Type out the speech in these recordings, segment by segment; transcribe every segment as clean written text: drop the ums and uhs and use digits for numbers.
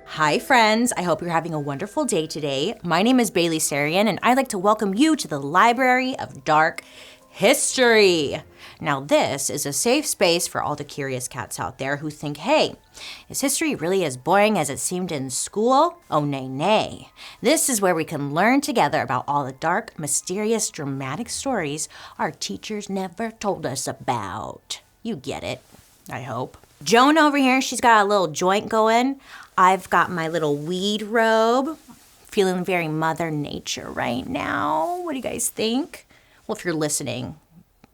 Hi friends, I hope you're having a wonderful day today. My name is BaileySarian and I'd like to welcome you to the Library of Dark History. Now this is a safe space for all the curious cats out there who think, hey, is history really as boring as it seemed in school? Oh nay nay. This is where we can learn together about all the dark, mysterious, dramatic stories our teachers never told us about. You get it, I hope. Joan over here, she's got a little joint going. I've got my little weed robe. Feeling very Mother Nature right now. What do you guys think? Well, if you're listening,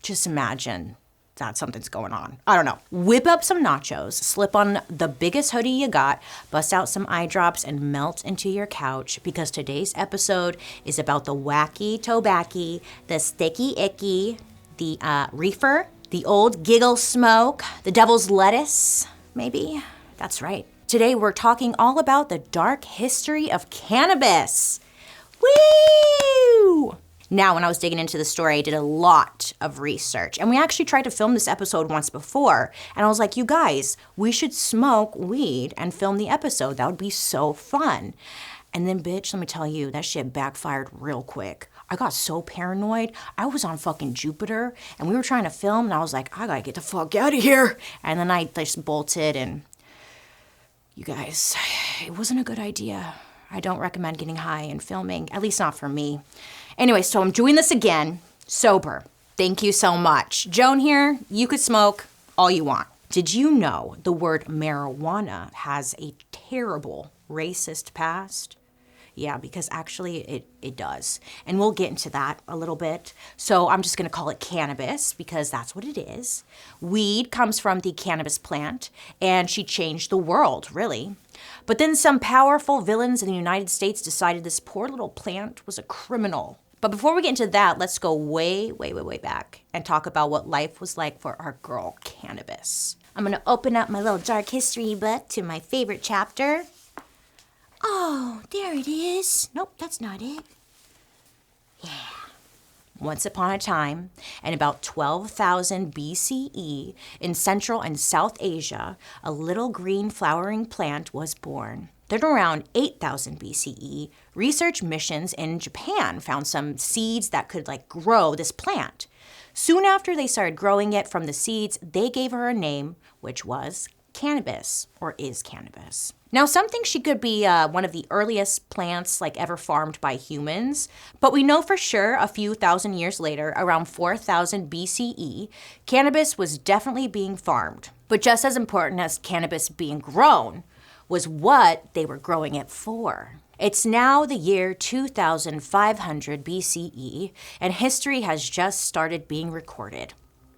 just imagine that something's going on. I don't know. Whip up some nachos, slip on the biggest hoodie you got, bust out some eye drops, and melt into your couch because today's episode is about the wacky tobacco, the sticky icky, the reefer, the old giggle smoke, the devil's lettuce, maybe? That's right. Today we're talking all about the dark history of cannabis. Woo! Now, when I was digging into the story, I did a lot of research. And we actually tried to film this episode once before. And I was like, you guys, we should smoke weed and film the episode. That would be so fun. And then, bitch, let me tell you, that shit backfired real quick. I got so paranoid. I was on fucking Jupiter, and we were trying to film, and I was like, I gotta get the fuck out of here. And then I just bolted, and you guys, it wasn't a good idea. I don't recommend getting high and filming, at least not for me. Anyway, so I'm doing this again, sober. Thank you so much. Joan here, you could smoke all you want. Did you know the word marijuana has a terrible racist past? Yeah, because actually it does. And we'll get into that a little bit. So I'm just gonna call it cannabis because that's what it is. Weed comes from the cannabis plant, and she changed the world, really. But then some powerful villains in the United States decided this poor little plant was a criminal. But before we get into that, let's go way back and talk about what life was like for our girl cannabis. I'm gonna open up my little dark history book to my favorite chapter. Oh, there it is. Nope, that's not it. Yeah. Once upon a time, in about 12,000 BCE, in Central and South Asia, a little green flowering plant was born. Then around 8,000 BCE, research missions in Japan found some seeds that could grow this plant. Soon after they started growing it from the seeds, they gave her a name, which was cannabis, or is cannabis. Now, some think she could be one of the earliest plants ever farmed by humans, but we know for sure a few thousand years later, around 4,000 BCE, cannabis was definitely being farmed. But just as important as cannabis being grown was what they were growing it for. It's now the year 2500 BCE, and history has just started being recorded.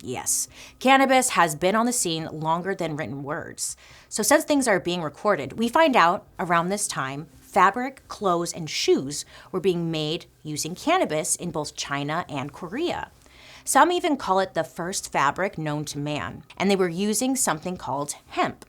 Yes, cannabis has been on the scene longer than written words. So since things are being recorded, we find out around this time, fabric, clothes, and shoes were being made using cannabis in both China and Korea. Some even call it the first fabric known to man, and they were using something called hemp.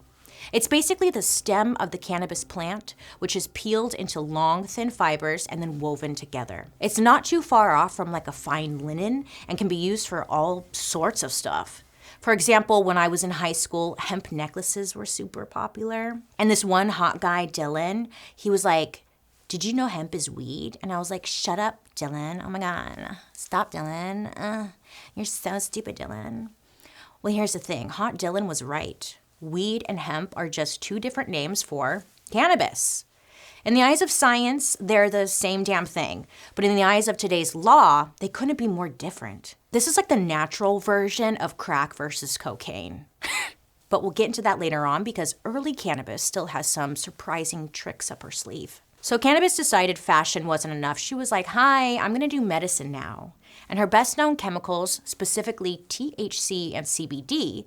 It's basically the stem of the cannabis plant, which is peeled into long, thin fibers and then woven together. It's not too far off from a fine linen and can be used for all sorts of stuff. For example, when I was in high school, hemp necklaces were super popular. And this one hot guy, Dylan, he was like, did you know hemp is weed? And I was like, shut up, Dylan. Oh my God. Stop, Dylan. You're so stupid, Dylan. Well, here's the thing. Hot Dylan was right. Weed and hemp are just two different names for cannabis. In the eyes of science, they're the same damn thing. But in the eyes of today's law, they couldn't be more different. This is like the natural version of crack versus cocaine. But we'll get into that later on because early cannabis still has some surprising tricks up her sleeve. So cannabis decided fashion wasn't enough. She was like, hi, I'm gonna do medicine now. And her best known chemicals, specifically THC and CBD,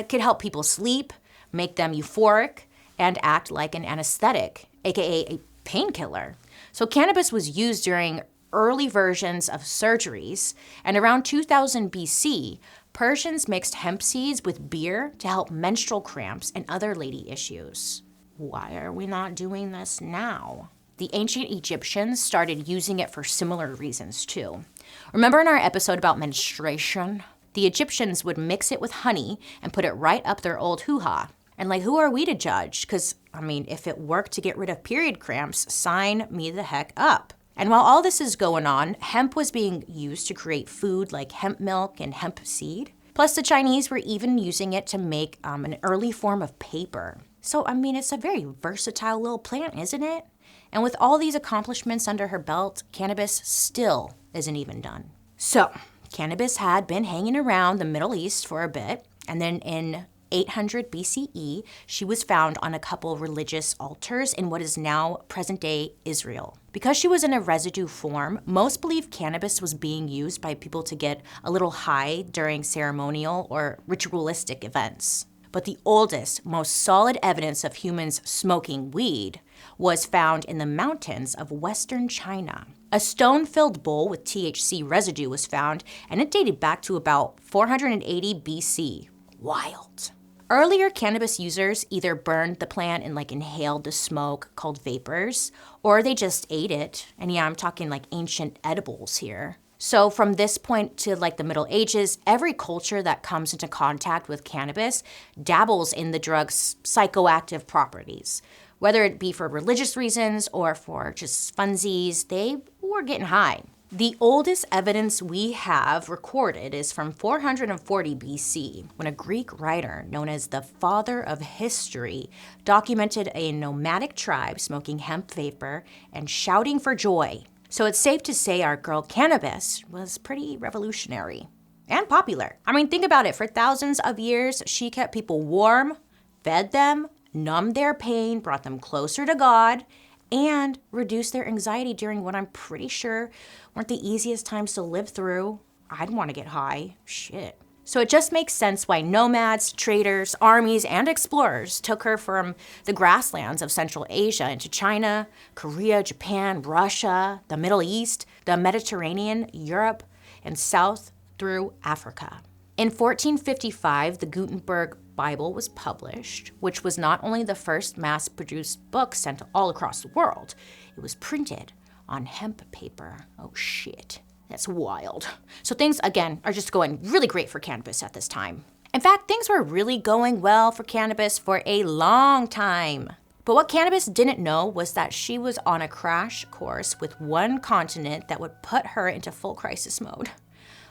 could help people sleep, make them euphoric, and act like an anesthetic, aka a painkiller. So cannabis was used during early versions of surgeries, and around 2000 BC, Persians mixed hemp seeds with beer to help menstrual cramps and other lady issues. Why are we not doing this now? The ancient Egyptians started using it for similar reasons too. Remember in our episode about menstruation? The Egyptians would mix it with honey and put it right up their old hoo-ha. And who are we to judge? Because I mean, if it worked to get rid of period cramps, sign me the heck up. And while all this is going on, hemp was being used to create food like hemp milk and hemp seed. Plus, the Chinese were even using it to make an early form of paper. So, I mean, it's a very versatile little plant, isn't it? And with all these accomplishments under her belt, cannabis still isn't even done. So, cannabis had been hanging around the Middle East for a bit, and then in 800 BCE, she was found on a couple religious altars in what is now present-day Israel. Because she was in a residue form, most believe cannabis was being used by people to get a little high during ceremonial or ritualistic events. But the oldest, most solid evidence of humans smoking weed was found in the mountains of western China. A stone-filled bowl with THC residue was found, and it dated back to about 480 BC. Wild. Earlier cannabis users either burned the plant and inhaled the smoke called vapors, or they just ate it. And yeah, I'm talking ancient edibles here. So from this point to the Middle Ages, every culture that comes into contact with cannabis dabbles in the drug's psychoactive properties. Whether it be for religious reasons or for just funsies, they were getting high. The oldest evidence we have recorded is from 440 BC, when a Greek writer known as the Father of History documented a nomadic tribe smoking hemp vapor and shouting for joy. So it's safe to say our girl cannabis was pretty revolutionary and popular. I mean, think about it. For thousands of years, she kept people warm, fed them, numbed their pain, brought them closer to God, and reduced their anxiety during what I'm pretty sure weren't the easiest times to live through. I'd want to get high. Shit. So it just makes sense why nomads, traders, armies, and explorers took her from the grasslands of Central Asia into China, Korea, Japan, Russia, the Middle East, the Mediterranean, Europe, and south through Africa. In 1455, the Gutenberg Bible was published, which was not only the first mass-produced book sent all across the world, it was printed on hemp paper. Oh shit, that's wild. So things, again, are just going really great for cannabis at this time. In fact, things were really going well for cannabis for a long time. But what cannabis didn't know was that she was on a crash course with one continent that would put her into full crisis mode.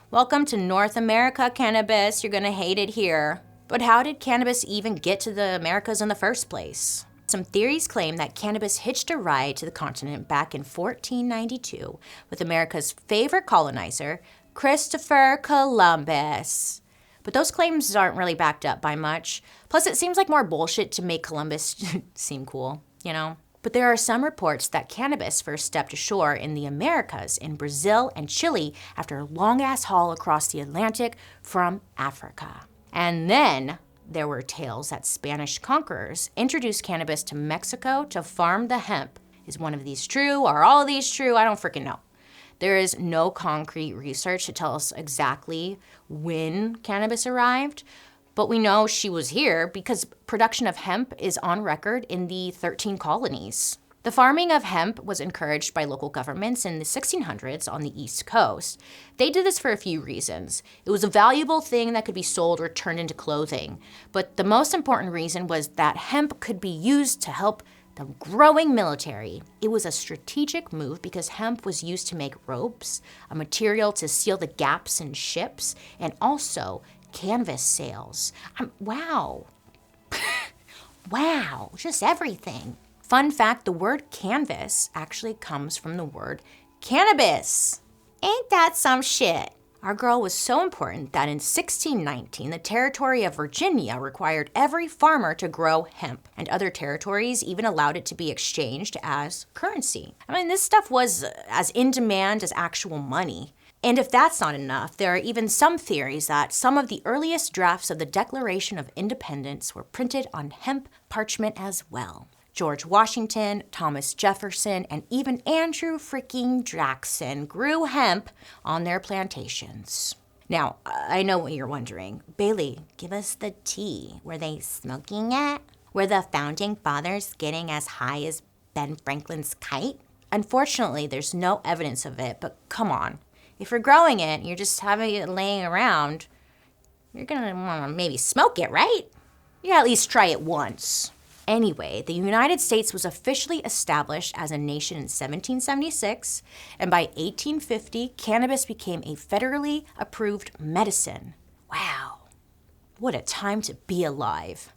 Welcome to North America, cannabis. You're gonna hate it here. But how did cannabis even get to the Americas in the first place? Some theories claim that cannabis hitched a ride to the continent back in 1492 with America's favorite colonizer, Christopher Columbus. But those claims aren't really backed up by much. Plus, it seems like more bullshit to make Columbus seem cool, you know? But there are some reports that cannabis first stepped ashore in the Americas, in Brazil and Chile, after a long-ass haul across the Atlantic from Africa. And then there were tales that Spanish conquerors introduced cannabis to Mexico to farm the hemp. Is one of these true? Are all of these true? I don't freaking know. There is no concrete research to tell us exactly when cannabis arrived, but we know she was here because production of hemp is on record in the 13 colonies. The farming of hemp was encouraged by local governments in the 1600s on the East Coast. They did this for a few reasons. It was a valuable thing that could be sold or turned into clothing. But the most important reason was that hemp could be used to help the growing military. It was a strategic move because hemp was used to make ropes, a material to seal the gaps in ships, and also canvas sails. Wow. Wow, just everything. Fun fact, the word canvas actually comes from the word cannabis. Ain't that some shit? Our girl was so important that in 1619, the territory of Virginia required every farmer to grow hemp, and other territories even allowed it to be exchanged as currency. I mean, this stuff was as in demand as actual money. And if that's not enough, there are even some theories that some of the earliest drafts of the Declaration of Independence were printed on hemp parchment as well. George Washington, Thomas Jefferson, and even Andrew freaking Jackson grew hemp on their plantations. Now, I know what you're wondering. Bailey, give us the tea. Were they smoking it? Were the founding fathers getting as high as Ben Franklin's kite? Unfortunately, there's no evidence of it, but come on. If you're growing it and you're just having it laying around, you're gonna wanna maybe smoke it, right? You gotta at least try it once. Anyway, the United States was officially established as a nation in 1776, and by 1850, cannabis became a federally approved medicine. Wow, what a time to be alive.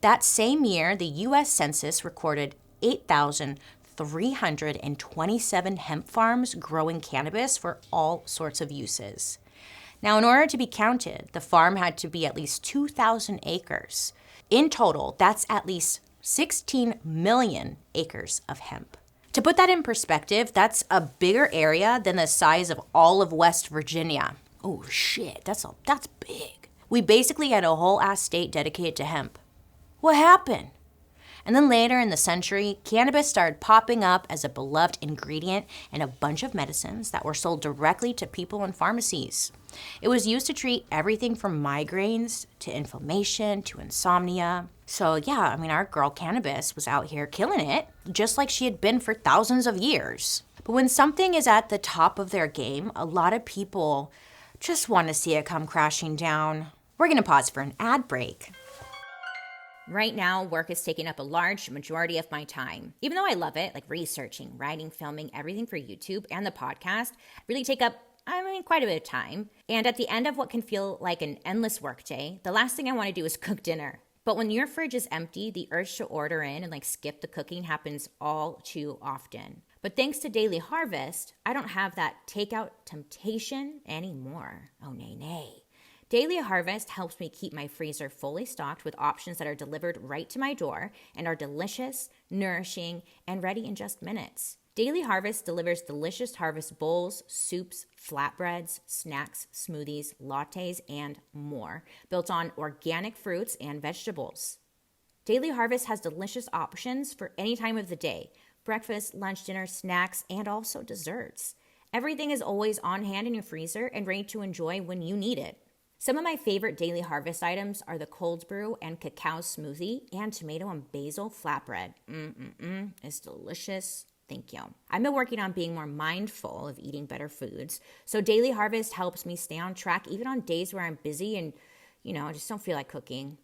That same year, the U.S. Census recorded 8,327 hemp farms growing cannabis for all sorts of uses. Now, in order to be counted, the farm had to be at least 2,000 acres. In total, that's at least 16 million acres of hemp. To put that in perspective, that's a bigger area than the size of all of West Virginia. Oh shit, that's big. We basically had a whole ass state dedicated to hemp. What happened? And then later in the century, cannabis started popping up as a beloved ingredient in a bunch of medicines that were sold directly to people in pharmacies. It was used to treat everything from migraines to inflammation to insomnia. So yeah, I mean, our girl Cannabis was out here killing it, just like she had been for thousands of years. But when something is at the top of their game, a lot of people just want to see it come crashing down. We're going to pause for an ad break. Right now, work is taking up a large majority of my time. Even though I love it, like researching, writing, filming, everything for YouTube and the podcast really take up, quite a bit of time. And at the end of what can feel like an endless workday, the last thing I want to do is cook dinner. But when your fridge is empty, the urge to order in and skip the cooking happens all too often. But thanks to Daily Harvest, I don't have that takeout temptation anymore. Oh, nay. Daily Harvest helps me keep my freezer fully stocked with options that are delivered right to my door and are delicious, nourishing, and ready in just minutes. Daily Harvest delivers delicious harvest bowls, soups, flatbreads, snacks, smoothies, lattes, and more, built on organic fruits and vegetables. Daily Harvest has delicious options for any time of the day: breakfast, lunch, dinner, snacks, and also desserts. Everything is always on hand in your freezer and ready to enjoy when you need it. Some of my favorite Daily Harvest items are the cold brew and cacao smoothie and tomato and basil flatbread. It's delicious. Thank you. I've been working on being more mindful of eating better foods, so Daily Harvest helps me stay on track even on days where I'm busy and, I just don't feel like cooking.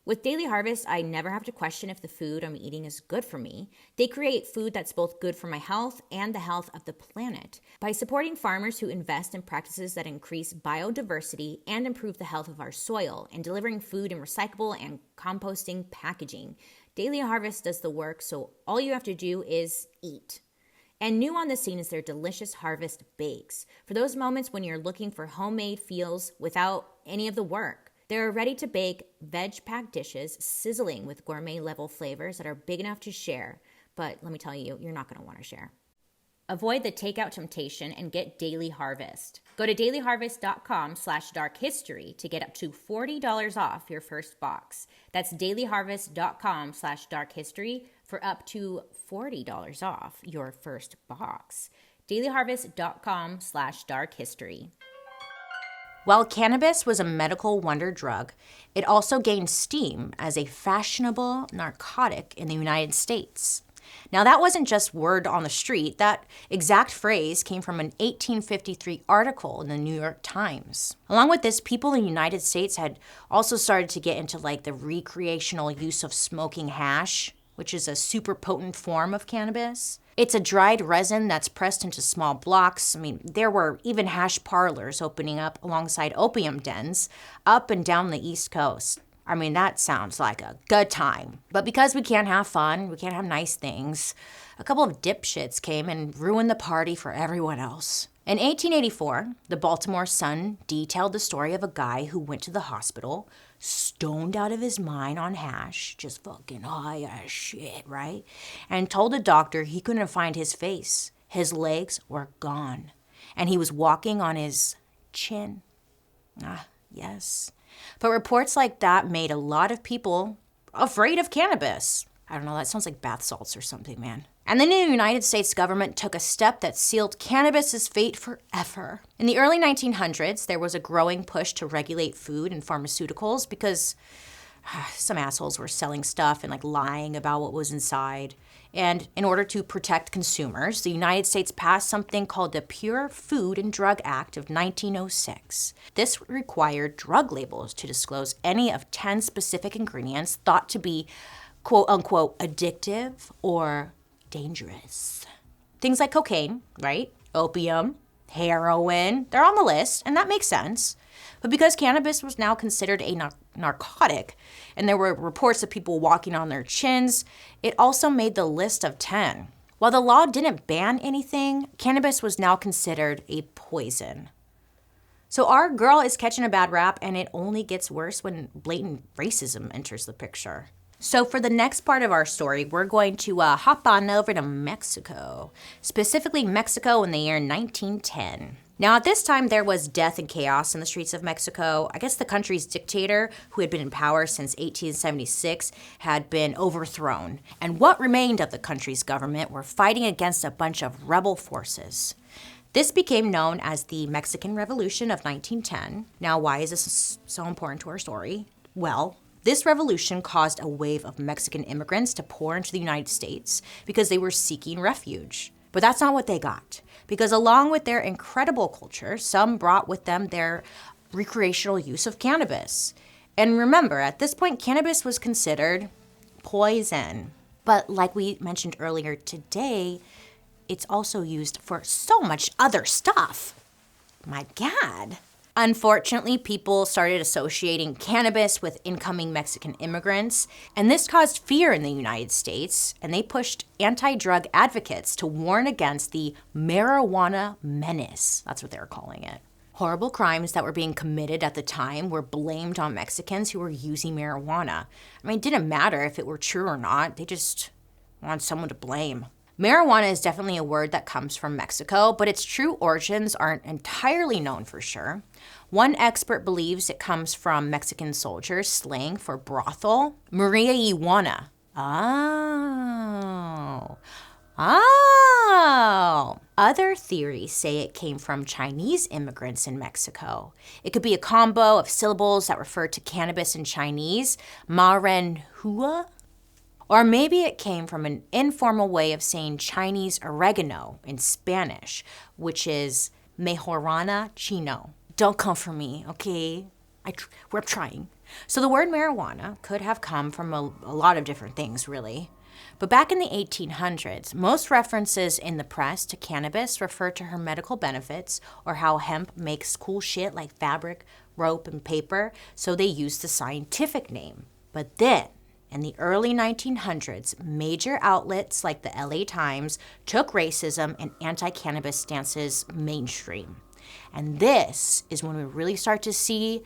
With Daily Harvest, I never have to question if the food I'm eating is good for me. They create food that's both good for my health and the health of the planet. By supporting farmers who invest in practices that increase biodiversity and improve the health of our soil, and delivering food in recyclable and composting packaging, Daily Harvest does the work, so all you have to do is eat. And new on the scene is their delicious Harvest Bakes, for those moments when you're looking for homemade feels without any of the work. There are ready-to-bake veg-packed dishes sizzling with gourmet-level flavors that are big enough to share. But let me tell you, you're not going to want to share. Avoid the takeout temptation and get Daily Harvest. Go to dailyharvest.com/darkhistory to get up to $40 off your first box. That's dailyharvest.com/darkhistory for up to $40 off your first box. dailyharvest.com/darkhistory. While cannabis was a medical wonder drug, it also gained steam as a fashionable narcotic in the United States. Now, that wasn't just word on the street. That exact phrase came from an 1853 article in the New York Times. Along with this, people in the United States had also started to get into the recreational use of smoking hash, which is a super potent form of cannabis. It's a dried resin that's pressed into small blocks. There were even hash parlors opening up alongside opium dens up and down the East Coast. That sounds like a good time. But because we can't have fun, we can't have nice things, a couple of dipshits came and ruined the party for everyone else. In 1884, the Baltimore Sun detailed the story of a guy who went to the hospital, stoned out of his mind on hash, just fucking high as shit, right? And told the doctor he couldn't find his face. His legs were gone. And he was walking on his chin. Yes. But reports like that made a lot of people afraid of cannabis. I don't know, that sounds like bath salts or something, man. And then the United States government took a step that sealed cannabis's fate forever. In the early 1900s, there was a growing push to regulate food and pharmaceuticals because some assholes were selling stuff and lying about what was inside. And in order to protect consumers, the United States passed something called the Pure Food and Drug Act of 1906. This required drug labels to disclose any of 10 specific ingredients thought to be quote unquote addictive or dangerous. Things like cocaine, right? Opium, heroin, they're on the list, and that makes sense. But because cannabis was now considered a narcotic, and there were reports of people walking on their chins, it also made the list of 10. While the law didn't ban anything, cannabis was now considered a poison. So our girl is catching a bad rap, and it only gets worse when blatant racism enters the picture. So for the next part of our story, we're going to hop on over to Mexico, specifically Mexico in the year 1910. Now, at this time, there was death and chaos in the streets of Mexico. I guess the country's dictator, who had been in power since 1876, had been overthrown. And what remained of the country's government were fighting against a bunch of rebel forces. This became known as the Mexican Revolution of 1910. Now, why is this so important to our story? Well, this revolution caused a wave of Mexican immigrants to pour into the United States because they were seeking refuge. But that's not what they got, because along with their incredible culture, some brought with them their recreational use of cannabis. And remember, at this point, cannabis was considered poison. But like we mentioned earlier today, it's also used for so much other stuff. My God. Unfortunately, people started associating cannabis with incoming Mexican immigrants, and this caused fear in the United States, and they pushed anti-drug advocates to warn against the marijuana menace. That's what they were calling it. Horrible crimes that were being committed at the time were blamed on Mexicans who were using marijuana. I mean, it didn't matter if it were true or not. They just wanted someone to blame. Marijuana is definitely a word that comes from Mexico, but its true origins aren't entirely known for sure. One expert believes it comes from Mexican soldiers' slang for brothel, Maria y Juana. Oh. Other theories say it came from Chinese immigrants in Mexico. It could be a combo of syllables that refer to cannabis in Chinese, marenhua. Or maybe it came from an informal way of saying Chinese oregano in Spanish, which is mejorana chino. Don't come for me, okay? We're trying. So the word marijuana could have come from a lot of different things, really. But back in the 1800s, most references in the press to cannabis refer to her medical benefits or how hemp makes cool shit like fabric, rope, and paper, so they used the scientific name. But then, in the early 1900s, major outlets like the LA Times took racism and anti-cannabis stances mainstream. And this is when we really start to see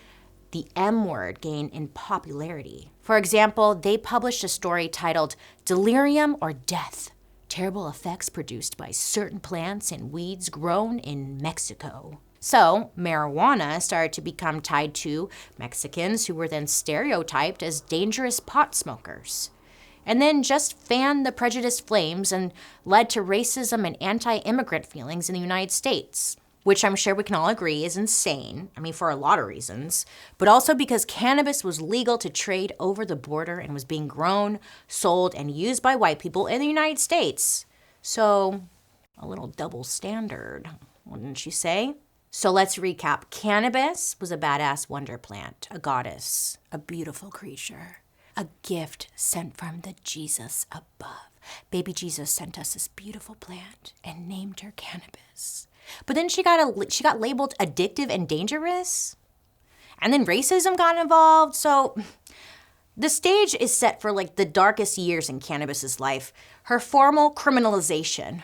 the M word gain in popularity. For example, they published a story titled Delirium or Death, Terrible Effects Produced by Certain Plants and Weeds Grown in Mexico. So, marijuana started to become tied to Mexicans who were then stereotyped as dangerous pot smokers. And then just fanned the prejudiced flames and led to racism and anti-immigrant feelings in the United States, which I'm sure we can all agree is insane. I mean, for a lot of reasons, but also because cannabis was legal to trade over the border and was being grown, sold, and used by white people in the United States. So, a little double standard, wouldn't you say? So let's recap. Cannabis was a badass wonder plant, a goddess, a beautiful creature, a gift sent from the Jesus above. Baby Jesus sent us this beautiful plant and named her cannabis. But then she got labeled addictive and dangerous. And then racism got involved. So the stage is set for like the darkest years in cannabis's life, her formal criminalization.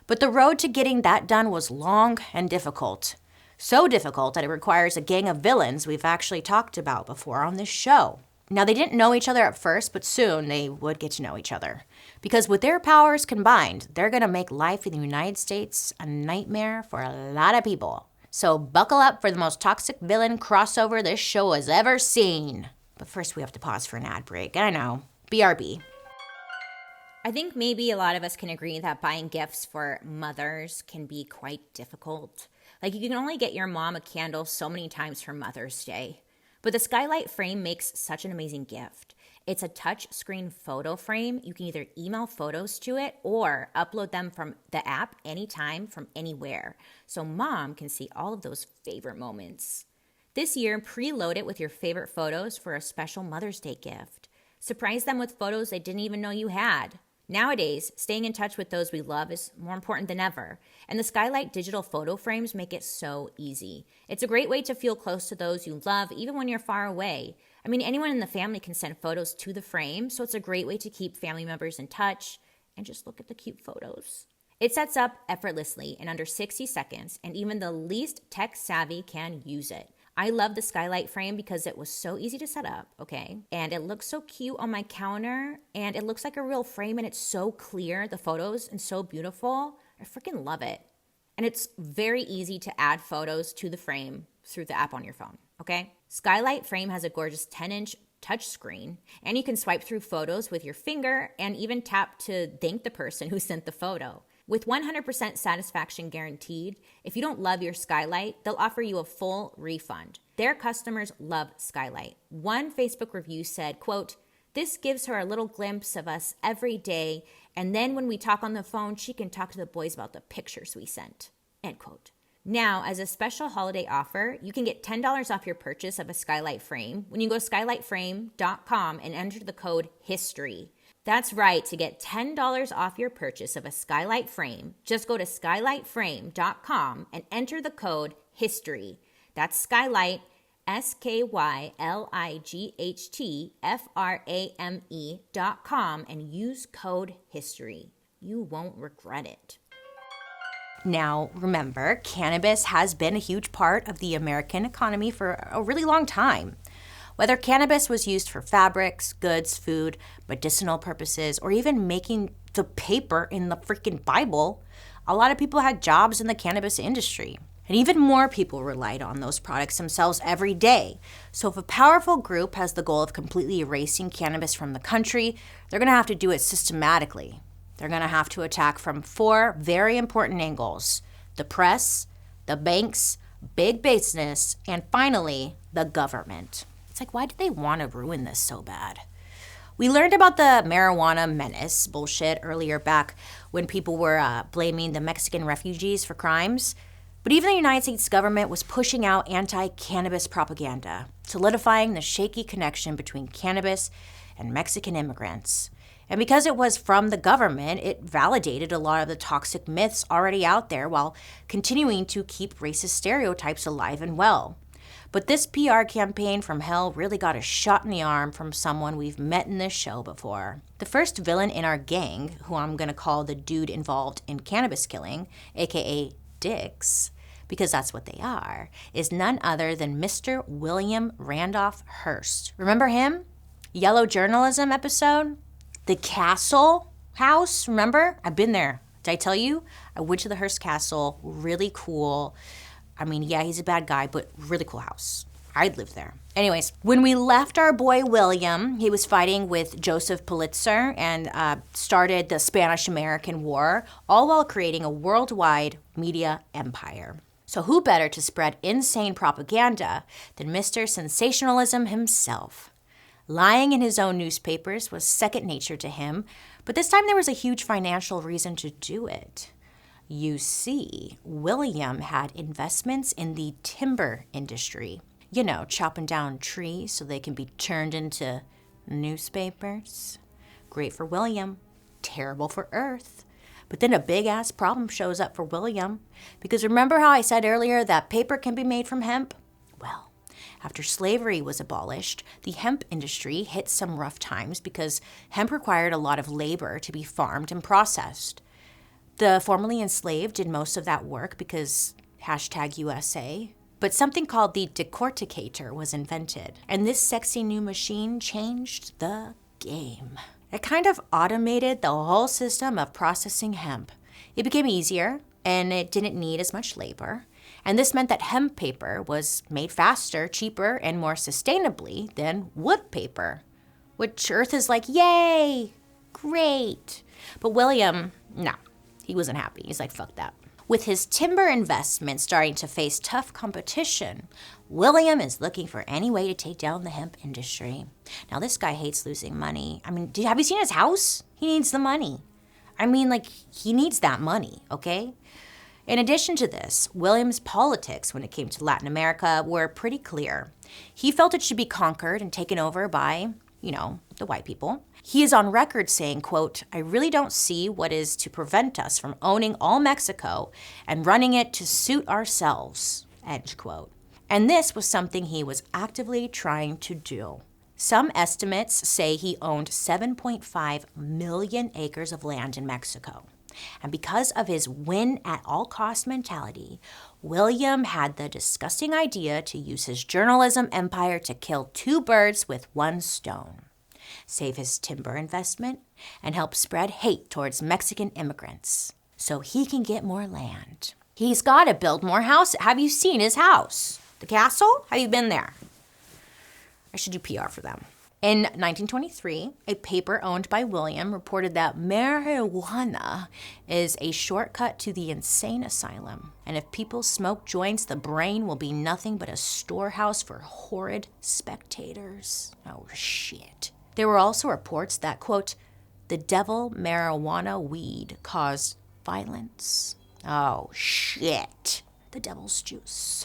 But the road to getting that done was long and difficult. So difficult that it requires a gang of villains we've actually talked about before on this show. Now, they didn't know each other at first, but soon they would get to know each other. Because with their powers combined, they're going to make life in the United States a nightmare for a lot of people. So buckle up for the most toxic villain crossover this show has ever seen. But first, we have to pause for an ad break. I know. BRB. I think maybe a lot of us can agree that buying gifts for mothers can be quite difficult. Like, you can only get your mom a candle so many times for Mother's Day. But the Skylight frame makes such an amazing gift. It's a touch screen photo frame. You can either email photos to it or upload them from the app anytime from anywhere. So mom can see all of those favorite moments. This year, preload it with your favorite photos for a special Mother's Day gift. Surprise them with photos they didn't even know you had. Nowadays, staying in touch with those we love is more important than ever, and the Skylight digital photo frames make it so easy. It's a great way to feel close to those you love, even when you're far away. I mean, anyone in the family can send photos to the frame, so it's a great way to keep family members in touch and just look at the cute photos. It sets up effortlessly in under 60 seconds, and even the least tech savvy can use it. I love the Skylight frame because it was so easy to set up, okay? And it looks so cute on my counter, and it looks like a real frame, and it's so clear, the photos, and so beautiful. I freaking love it. And it's very easy to add photos to the frame through the app on your phone, okay? Skylight frame has a gorgeous 10-inch touchscreen, and you can swipe through photos with your finger and even tap to thank the person who sent the photo. With 100% satisfaction guaranteed, if you don't love your Skylight, they'll offer you a full refund. Their customers love Skylight. One Facebook review said, quote, "This gives her a little glimpse of us every day, and then when we talk on the phone, she can talk to the boys about the pictures we sent." End quote. Now, as a special holiday offer, you can get $10 off your purchase of a Skylight frame when you go to skylightframe.com and enter the code HISTORY. That's right, to get $10 off your purchase of a Skylight frame, just go to skylightframe.com and enter the code HISTORY. That's Skylight, SKYLIGHTFRAME.com, and use code HISTORY. You won't regret it. Now, remember, cannabis has been a huge part of the American economy for a really long time. Whether cannabis was used for fabrics, goods, food, medicinal purposes, or even making the paper in the freaking Bible, a lot of people had jobs in the cannabis industry. And even more people relied on those products themselves every day. So if a powerful group has the goal of completely erasing cannabis from the country, they're going to have to do it systematically. They're going to have to attack from 4 very important angles: the press, the banks, big business, and finally, the government. It's like, why did they want to ruin this so bad? We learned about the marijuana menace bullshit earlier back when people were blaming the Mexican refugees for crimes. But even the United States government was pushing out anti-cannabis propaganda, solidifying the shaky connection between cannabis and Mexican immigrants. And because it was from the government, it validated a lot of the toxic myths already out there while continuing to keep racist stereotypes alive and well. But this PR campaign from hell really got a shot in the arm from someone we've met in this show before. The first villain in our gang, who I'm going to call the dude involved in cannabis killing, aka dicks, because that's what they are, is none other than Mr. William Randolph Hearst. Remember him? Yellow Journalism episode? The Castle House, remember? I've been there. Did I tell you? I went to the Hearst Castle. Really cool. I mean, yeah, he's a bad guy, but really cool house. I'd live there. Anyways, when we left our boy William, he was fighting with Joseph Pulitzer and started the Spanish-American War, all while creating a worldwide media empire. So who better to spread insane propaganda than Mr. Sensationalism himself? Lying in his own newspapers was second nature to him, but this time there was a huge financial reason to do it. You see, William had investments in the timber industry. You know, chopping down trees so they can be turned into newspapers. Great for William, terrible for Earth. But then a big-ass problem shows up for William. Because remember how I said earlier that paper can be made from hemp? Well, after slavery was abolished, the hemp industry hit some rough times because hemp required a lot of labor to be farmed and processed. The formerly enslaved did most of that work because #USA. But something called the decorticator was invented, and this sexy new machine changed the game. It kind of automated the whole system of processing hemp. It became easier, and it didn't need as much labor. And this meant that hemp paper was made faster, cheaper, and more sustainably than wood paper, which Earth is like, yay, great. But William, no, he wasn't happy. He's like, fuck that. With his timber investment starting to face tough competition, William is looking for any way to take down the hemp industry. Now, this guy hates losing money. I mean, have you seen his house? He needs the money. I mean, like, he needs that money, okay? In addition to this, William's politics when it came to Latin America were pretty clear. He felt it should be conquered and taken over by you know, the white people. He is on record saying, quote, "I really don't see what is to prevent us from owning all Mexico and running it to suit ourselves," end quote. And this was something he was actively trying to do. Some estimates say he owned 7.5 million acres of land in Mexico. And because of his win-at-all-cost mentality, William had the disgusting idea to use his journalism empire to kill two birds with one stone. Save his timber investment and help spread hate towards Mexican immigrants so he can get more land. He's got to build more houses. Have you seen his house? The castle? Have you been there? I should do PR for them. In 1923, a paper owned by William reported that marijuana is a shortcut to the insane asylum. And if people smoke joints, the brain will be nothing but a storehouse for horrid spectators. Oh, shit. There were also reports that, quote, "the devil marijuana weed caused violence." Oh, shit. The devil's juice.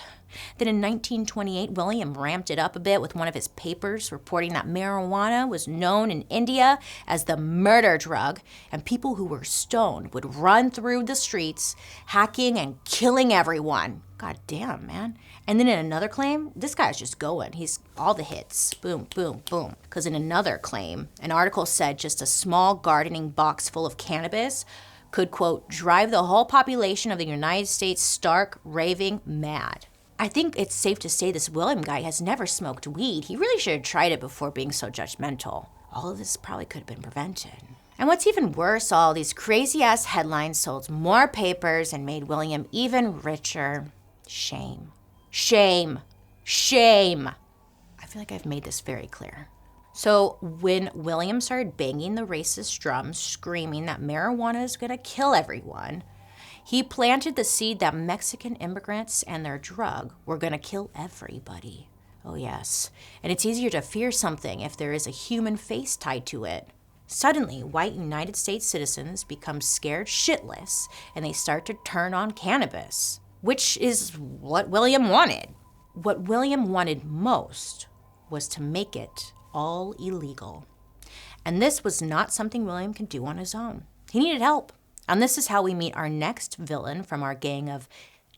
Then in 1928, William ramped it up a bit with one of his papers reporting that marijuana was known in India as the murder drug, and people who were stoned would run through the streets, hacking and killing everyone. God damn, man. And then in another claim, this guy's just going. He's all the hits. Boom, boom, boom. Because in another claim, an article said just a small gardening box full of cannabis could, quote, "drive the whole population of the United States stark, raving mad." I think it's safe to say this William guy has never smoked weed. He really should have tried it before being so judgmental. All of this probably could have been prevented. And what's even worse, all these crazy-ass headlines sold more papers and made William even richer. Shame. Shame. Shame. I feel like I've made this very clear. So when William started banging the racist drums, screaming that marijuana is going to kill everyone, he planted the seed that Mexican immigrants and their drug were going to kill everybody. Oh, yes. And it's easier to fear something if there is a human face tied to it. Suddenly, white United States citizens become scared shitless and they start to turn on cannabis, which is what William wanted. What William wanted most was to make it all illegal. And this was not something William could do on his own. He needed help. And this is how we meet our next villain from our gang of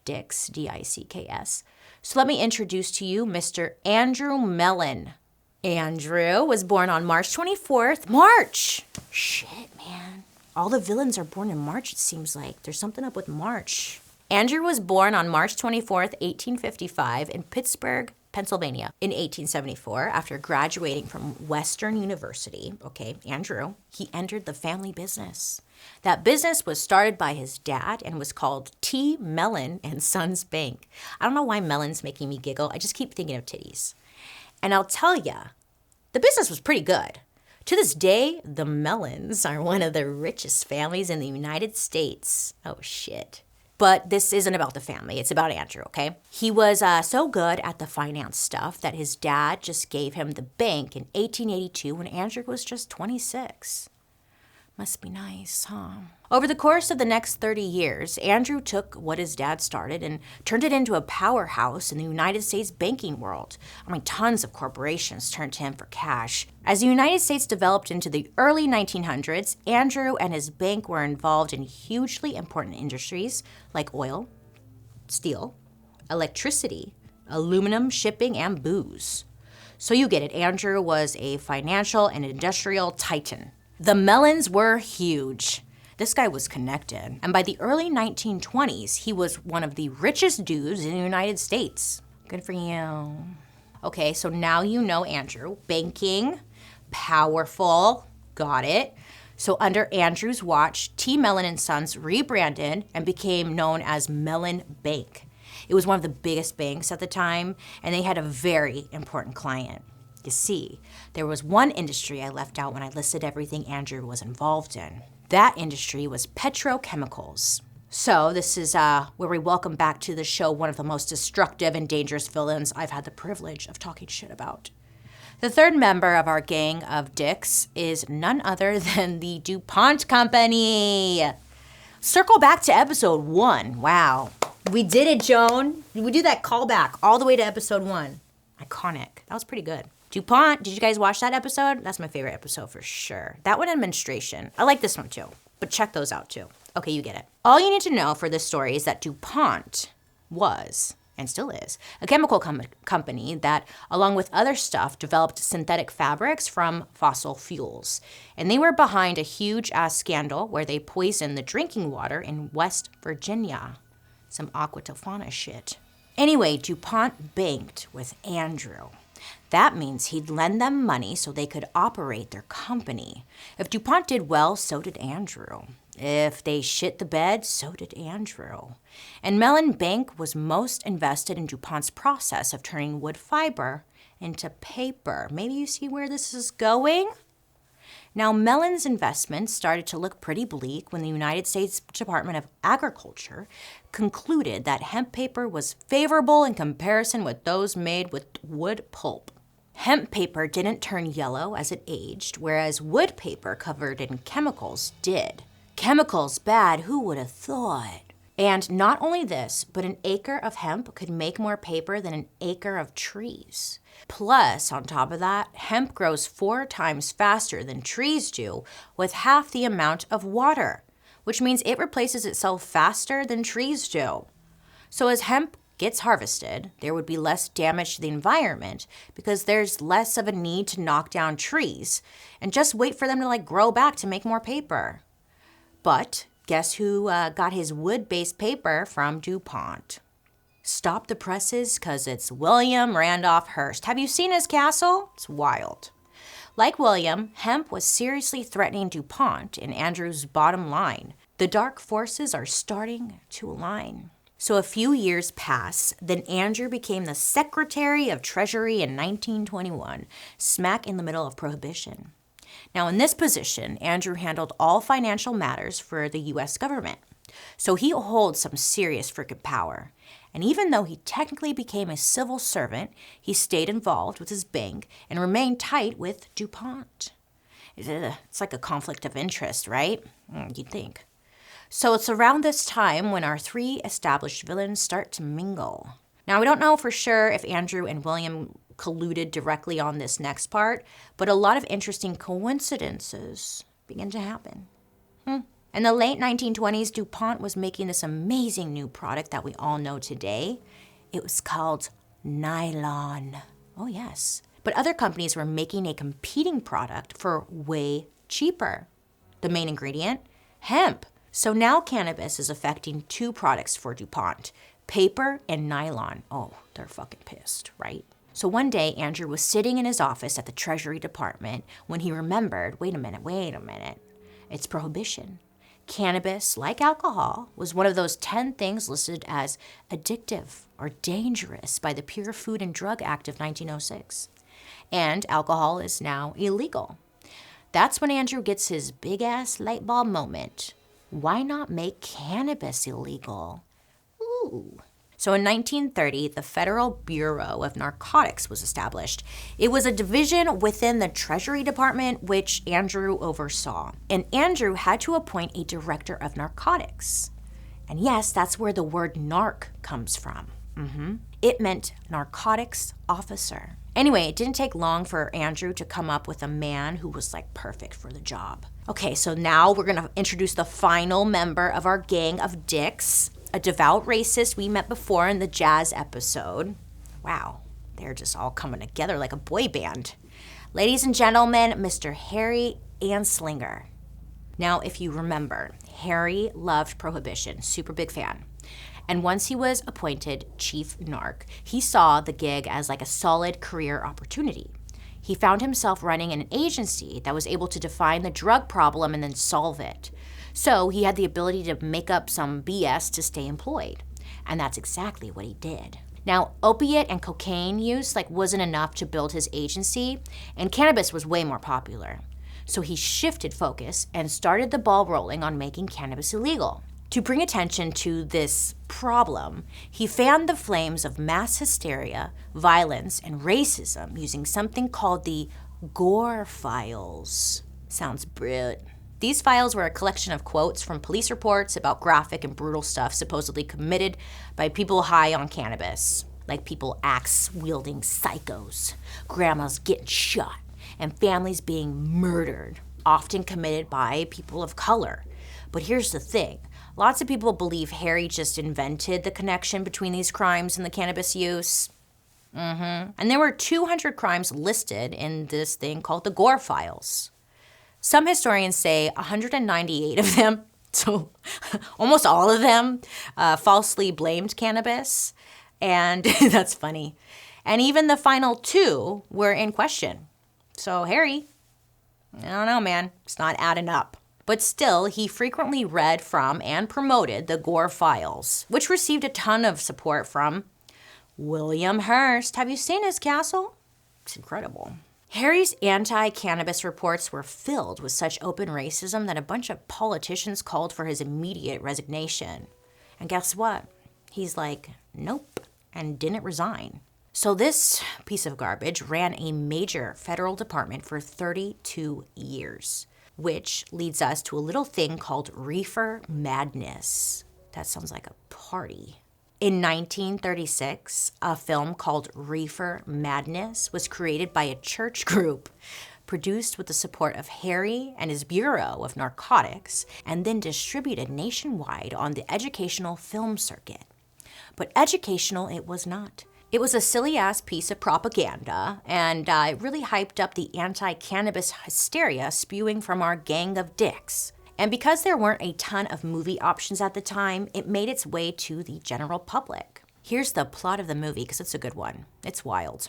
dicks, D-I-C-K-S. So let me introduce to you Mr. Andrew Mellon. Andrew was born on March 24th. March! Shit, man. All the villains are born in March, it seems like. There's something up with March. Andrew was born on March 24th, 1855 in Pittsburgh, Pennsylvania in 1874 after graduating from Western University. Okay, Andrew, he entered the family business. That business was started by his dad and was called T. Mellon and Sons Bank. I don't know why Mellon's making me giggle. I just keep thinking of titties. And I'll tell ya, the business was pretty good. To this day, the Mellons are one of the richest families in the United States. Oh, shit. But this isn't about the family. It's about Andrew, okay? He was so good at the finance stuff that his dad just gave him the bank in 1882 when Andrew was just 26. Must be nice, huh? Over the course of the next 30 years, Andrew took what his dad started and turned it into a powerhouse in the United States banking world. I mean, tons of corporations turned to him for cash. As the United States developed into the early 1900s, Andrew and his bank were involved in hugely important industries like oil, steel, electricity, aluminum, shipping, and booze. So you get it, Andrew was a financial and industrial titan. The Mellons were huge. This guy was connected. And by the early 1920s, he was one of the richest dudes in the United States. Good for you. Okay, so now you know Andrew. Banking, powerful, got it. So under Andrew's watch, T. Mellon and Sons rebranded and became known as Mellon Bank. It was one of the biggest banks at the time, and they had a very important client. You see, there was one industry I left out when I listed everything Andrew was involved in. That industry was petrochemicals. So this is where we welcome back to the show one of the most destructive and dangerous villains I've had the privilege of talking shit about. The third member of our gang of dicks is none other than the DuPont Company. Circle back to episode 1. Wow. We did it, Joan. We do that callback all the way to episode 1. Iconic. That was pretty good. DuPont, did you guys watch that episode? That's my favorite episode for sure. That one and menstruation. I like this one too, but check those out too. Okay, you get it. All you need to know for this story is that DuPont was, and still is, a chemical company that, along with other stuff, developed synthetic fabrics from fossil fuels. And they were behind a huge-ass scandal where they poisoned the drinking water in West Virginia. Some aqua tofana shit. Anyway, DuPont banked with Andrew. That means he'd lend them money so they could operate their company. If DuPont did well, so did Andrew. If they shit the bed, so did Andrew. And Mellon Bank was most invested in DuPont's process of turning wood fiber into paper. Maybe you see where this is going? Now, Mellon's investments started to look pretty bleak when the United States Department of Agriculture concluded that hemp paper was favorable in comparison with those made with wood pulp. Hemp paper didn't turn yellow as it aged, whereas wood paper covered in chemicals did. Chemicals bad, who would have thought? And not only this, but an acre of hemp could make more paper than an acre of trees. Plus, on top of that, hemp grows 4 times faster than trees do with half the amount of water, which means it replaces itself faster than trees do. So as hemp gets harvested, there would be less damage to the environment because there's less of a need to knock down trees and just wait for them to grow back to make more paper. But guess who got his wood-based paper from DuPont? Stop the presses, because it's William Randolph Hearst. Have you seen his castle? It's wild. Like William, hemp was seriously threatening DuPont and Andrew's bottom line. The dark forces are starting to align. So a few years pass, then Andrew became the Secretary of Treasury in 1921, smack in the middle of Prohibition. Now, in this position, Andrew handled all financial matters for the U.S. government. So he holds some serious freaking power. And even though he technically became a civil servant, he stayed involved with his bank and remained tight with DuPont. It's like a conflict of interest, right? You'd think. So it's around this time when our 3 established villains start to mingle. Now, we don't know for sure if Andrew and William colluded directly on this next part, but a lot of interesting coincidences begin to happen. In the late 1920s, DuPont was making this amazing new product that we all know today. It was called nylon. Oh, yes. But other companies were making a competing product for way cheaper. The main ingredient? Hemp. So now cannabis is affecting 2 products for DuPont, paper and nylon. Oh, they're fucking pissed, right? So one day, Andrew was sitting in his office at the Treasury Department when he remembered, wait a minute. It's Prohibition. Cannabis, like alcohol, was one of those 10 things listed as addictive or dangerous by the Pure Food and Drug Act of 1906. And alcohol is now illegal. That's when Andrew gets his big-ass light bulb moment. Why not make cannabis illegal? Ooh. So in 1930, the Federal Bureau of Narcotics was established. It was a division within the Treasury Department, which Andrew oversaw. And Andrew had to appoint a director of narcotics. And yes, that's where the word narc comes from. It meant narcotics officer. Anyway, it didn't take long for Andrew to come up with a man who was perfect for the job. Okay, so now we're gonna introduce the final member of our gang of dicks. A devout racist we met before in the jazz episode. Wow, they're just all coming together like a boy band. Ladies and gentlemen, Mr. Harry Anslinger. Now, if you remember, Harry loved Prohibition, super big fan. And once he was appointed chief narc, he saw the gig as a solid career opportunity. He found himself running an agency that was able to define the drug problem and then solve it. So he had the ability to make up some BS to stay employed. And that's exactly what he did. Now, opiate and cocaine use wasn't enough to build his agency, and cannabis was way more popular. So he shifted focus and started the ball rolling on making cannabis illegal. To bring attention to this problem, he fanned the flames of mass hysteria, violence, and racism using something called the Gore Files. Sounds brilliant. These files were a collection of quotes from police reports about graphic and brutal stuff supposedly committed by people high on cannabis. like people axe-wielding psychos, grandmas getting shot, and families being murdered, often committed by people of color. But here's the thing. Lots of people believe Harry just invented the connection between these crimes and the cannabis use. And there were 200 crimes listed in this thing called the Gore Files. Some historians say 198 of them, so almost all of them, falsely blamed cannabis. And that's funny. And even the final 2 were in question. So Harry, I don't know, man, it's not adding up. But still, he frequently read from and promoted the Gore Files, which received a ton of support from William Hearst. Have you seen his castle? It's incredible. Harry's anti-cannabis reports were filled with such open racism that a bunch of politicians called for his immediate resignation. And guess what? He's like, nope, and didn't resign. So this piece of garbage ran a major federal department for 32 years, which leads us to a little thing called reefer madness. That sounds like a party. In 1936, a film called Reefer Madness was created by a church group, produced with the support of Harry and his Bureau of Narcotics, and then distributed nationwide on the educational film circuit. But educational it was not. It was a silly-ass piece of propaganda, and it really hyped up the anti-cannabis hysteria spewing from our gang of dicks. And because there weren't a ton of movie options at the time, it made its way to the general public. Here's the plot of the movie, because it's a good one. It's wild.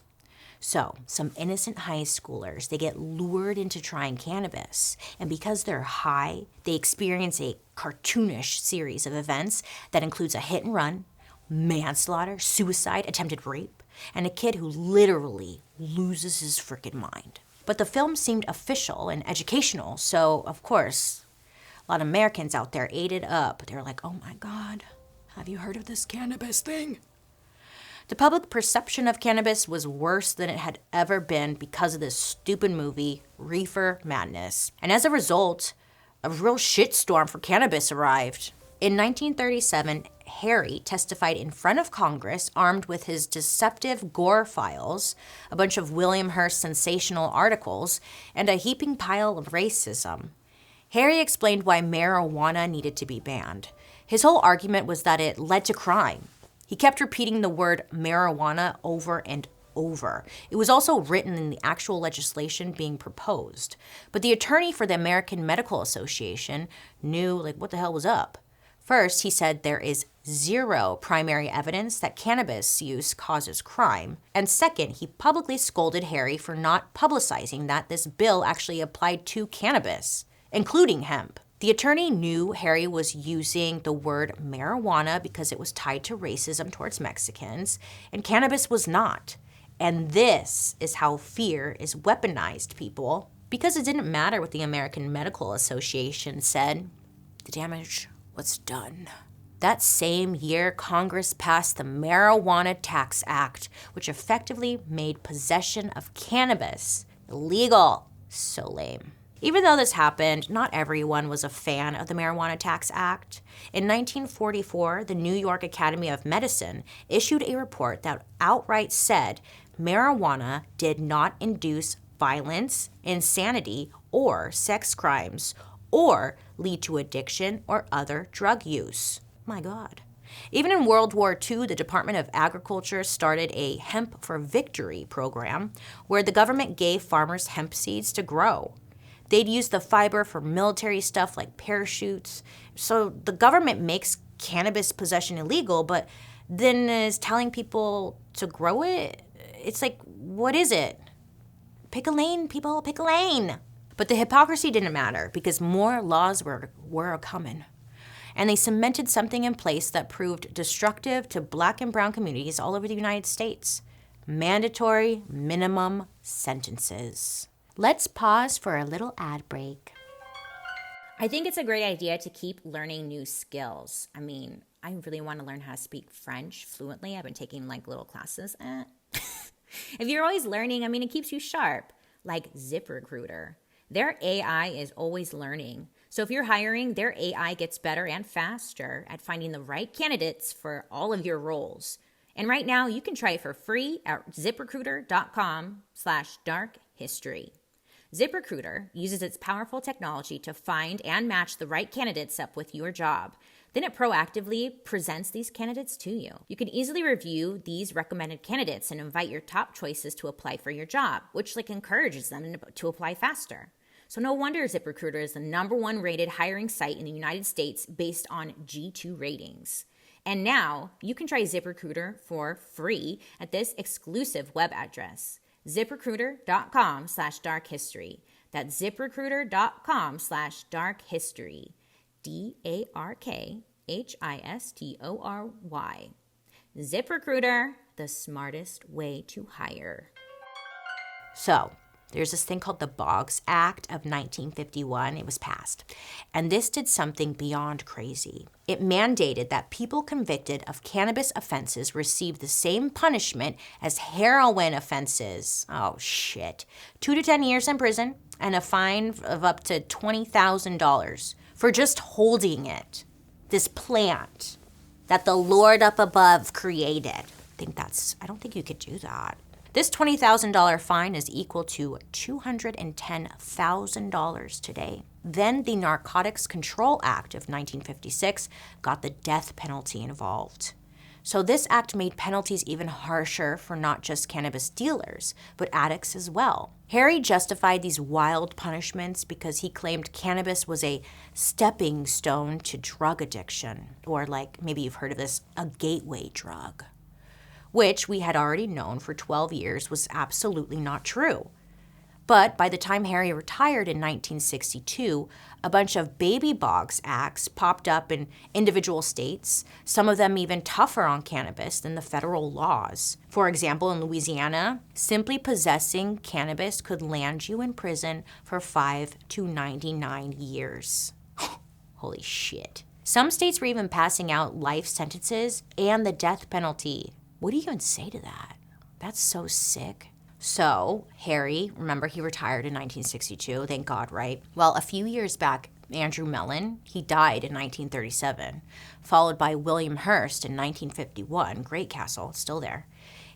So, some innocent high schoolers, they get lured into trying cannabis. And because they're high, they experience a cartoonish series of events that includes a hit and run, manslaughter, suicide, attempted rape, and a kid who literally loses his frickin' mind. But the film seemed official and educational, so of course, a lot of Americans out there ate it up. They were like, oh my God, have you heard of this cannabis thing? The public perception of cannabis was worse than it had ever been because of this stupid movie, Reefer Madness. And as a result, a real shitstorm for cannabis arrived. In 1937, Harry testified in front of Congress armed with his deceptive Gore Files, a bunch of William Hearst sensational articles, and a heaping pile of racism. Harry explained why marijuana needed to be banned. His whole argument was that it led to crime. He kept repeating the word marijuana over and over. It was also written in the actual legislation being proposed. But the attorney for the American Medical Association knew, what the hell was up. First, he said there is zero primary evidence that cannabis use causes crime. And second, he publicly scolded Harry for not publicizing that this bill actually applied to cannabis, including hemp. The attorney knew Harry was using the word marijuana because it was tied to racism towards Mexicans, and cannabis was not. And this is how fear is weaponized, people. Because it didn't matter what the American Medical Association said, the damage was done. That same year, Congress passed the Marijuana Tax Act, which effectively made possession of cannabis illegal. So lame. Even though this happened, not everyone was a fan of the Marijuana Tax Act. In 1944, the New York Academy of Medicine issued a report that outright said marijuana did not induce violence, insanity, or sex crimes, or lead to addiction or other drug use. My God. Even in World War II, the Department of Agriculture started a Hemp for Victory program where the government gave farmers hemp seeds to grow. They'd use the fiber for military stuff like parachutes. So the government makes cannabis possession illegal, but then is telling people to grow it? It's like, what is it? Pick a lane, people, pick a lane. But the hypocrisy didn't matter because more laws were coming. And they cemented something in place that proved destructive to Black and brown communities all over the United States. Mandatory minimum sentences. Let's pause for a little ad break. I think it's a great idea to keep learning new skills. I mean, I really want to learn how to speak French fluently. I've been taking little classes. If you're always learning, it keeps you sharp. Like ZipRecruiter. Their AI is always learning. So if you're hiring, their AI gets better and faster at finding the right candidates for all of your roles. And right now, you can try it for free at ZipRecruiter.com/darkhistory. ZipRecruiter uses its powerful technology to find and match the right candidates up with your job. Then it proactively presents these candidates to you. You can easily review these recommended candidates and invite your top choices to apply for your job, which encourages them to apply faster. So no wonder ZipRecruiter is the #1 rated hiring site in the United States based on G2 ratings. And now you can try ZipRecruiter for free at this exclusive web address, ZipRecruiter.com/darkhistory. That's ZipRecruiter.com/darkhistory. DARKHISTORY. ZipRecruiter, the smartest way to hire. So, there's this thing called the Boggs Act of 1951. It was passed. And this did something beyond crazy. It mandated that people convicted of cannabis offenses receive the same punishment as heroin offenses. Oh, shit. 2 to 10 years in prison and a fine of up to $20,000 for just holding it. This plant that the Lord up above created. I don't think you could do that. This $20,000 fine is equal to $210,000 today. Then the Narcotics Control Act of 1956 got the death penalty involved. So this act made penalties even harsher for not just cannabis dealers, but addicts as well. Harry justified these wild punishments because he claimed cannabis was a stepping stone to drug addiction, or maybe you've heard of this, a gateway drug, which we had already known for 12 years was absolutely not true. But by the time Harry retired in 1962, a bunch of baby Boggs acts popped up in individual states, some of them even tougher on cannabis than the federal laws. For example, in Louisiana, simply possessing cannabis could land you in prison for 5 to 99 years. Holy shit. Some states were even passing out life sentences and the death penalty. What do you even say to that? That's so sick. So, Harry, remember he retired in 1962, thank God, right? Well, a few years back, Andrew Mellon, he died in 1937, followed by William Hearst in 1951, Great Castle, still there.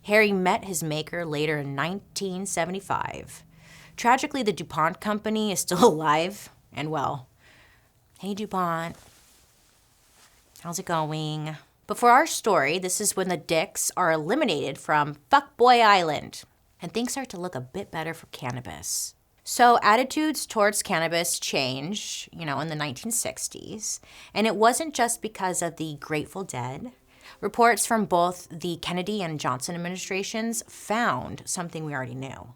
Harry met his maker later in 1975. Tragically, the DuPont company is still alive and well. Hey, DuPont. How's it going? But for our story, this is when the dicks are eliminated from Fuckboy Island, and things start to look a bit better for cannabis. So attitudes towards cannabis change, in the 1960s, and it wasn't just because of the Grateful Dead. Reports from both the Kennedy and Johnson administrations found something we already knew.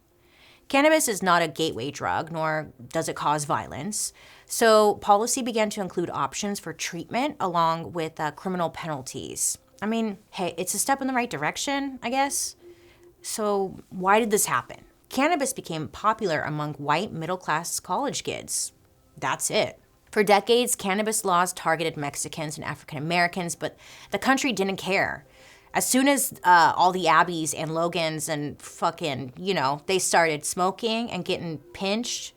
Cannabis is not a gateway drug, nor does it cause violence. So policy began to include options for treatment along with criminal penalties. I mean, hey, it's a step in the right direction, I guess. So why did this happen? Cannabis became popular among white middle-class college kids. That's it. For decades, cannabis laws targeted Mexicans and African Americans, but the country didn't care. As soon as all the Abbeys and Logans and they started smoking and getting pinched,